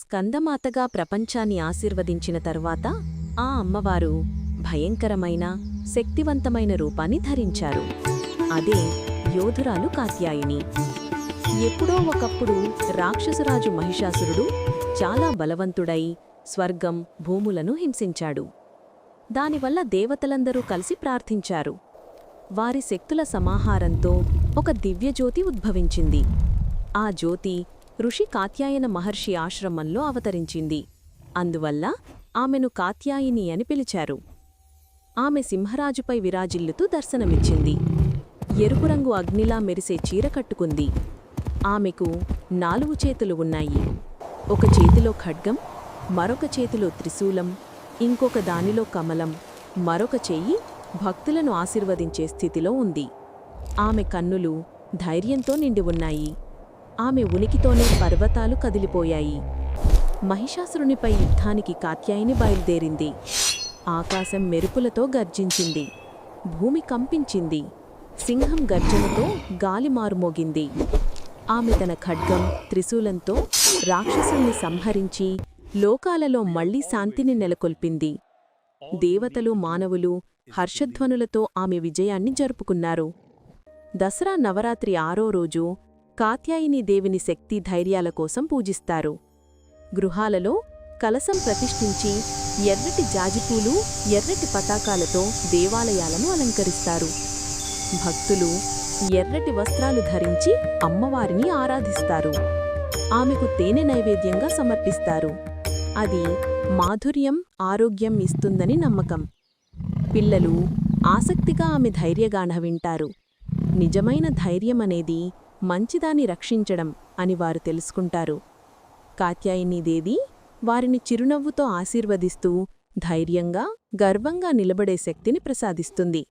స్కందమాతగా ప్రపంచాన్ని ఆశీర్వదించిన తరువాత ఆ అమ్మవారు భయంకరమైన శక్తివంతమైన రూపాన్ని ధరించారు. అదే యోధురాలు కాత్యాయిని. ఎప్పుడో ఒకప్పుడు రాక్షసరాజు మహిషాసురుడు చాలా బలవంతుడై స్వర్గం భూములను హింసించాడు. దానివల్ల దేవతలందరూ కలిసి ప్రార్థించారు. వారి శక్తుల సమాహారంతో ఒక దివ్యజ్యోతి ఉద్భవించింది. ఆ జ్యోతి ఋషి కాత్యాయన మహర్షి ఆశ్రమంలో అవతరించింది. అందువల్ల ఆమెను కాత్యాయిని అని పిలిచారు. ఆమె సింహరాజుపై విరాజిల్లుతూ దర్శనమిచ్చింది. ఎరుపురంగు అగ్నిలా మెరిసే చీర కట్టుకుంది. ఆమెకు 4 చేతులు ఉన్నాయి. ఒక చేతిలో ఖడ్గం, మరొక చేతిలో త్రిశూలం, ఇంకొక దానిలో కమలం, మరొక చెయ్యి భక్తులను ఆశీర్వదించే స్థితిలో ఉంది. ఆమె కన్నులు ధైర్యంతో నిండి ఉన్నాయి. ఆమె ఉనికితోనే పర్వతాలు కదిలిపోయాయి. మహిషాసురునిపై యుద్ధానికి కాత్యాయిని బయలుదేరింది. ఆకాశం మెరుపులతో గర్జించింది. భూమి కంపించింది. సింహం గర్జనతో గాలి మారుమోగింది. ఆమె తన ఖడ్గం, త్రిశూలంతో రాక్షసుల్ని సంహరించి లోకాలలో మళ్లీ శాంతిని నెలకొల్పింది. దేవతలు, మానవులు హర్షధ్వనులతో ఆమె విజయాన్ని జరుపుకున్నారు. దసరా నవరాత్రి 6వ రోజు కాత్యాయిని దేవిని శక్తి ధైర్యాల కోసం పూజిస్తారు. గృహాలలో కలసం ప్రతిష్ఠించి ఎర్రటి జాజిపూలు, ఎర్రటి పతాకాలతో దేవాలయాలను అలంకరిస్తారు. భక్తులు ఎర్రటి వస్త్రాలు ధరించి అమ్మవారిని ఆరాధిస్తారు. ఆమెకు తేనె నైవేద్యంగా సమర్పిస్తారు. అది మాధుర్యం, ఆరోగ్యం ఇస్తుందని నమ్మకం. పిల్లలు ఆసక్తిగా ఆమె ధైర్యగాథ వింటారు. నిజమైన ధైర్యమనేది మంచిదాన్ని రక్షించడం అని వారు తెలుసుకుంటారు. కాత్యాయిని దేవి వారిని చిరునవ్వుతో ఆశీర్వదిస్తూ ధైర్యంగా, గర్వంగా నిలబడే శక్తిని ప్రసాదిస్తుంది.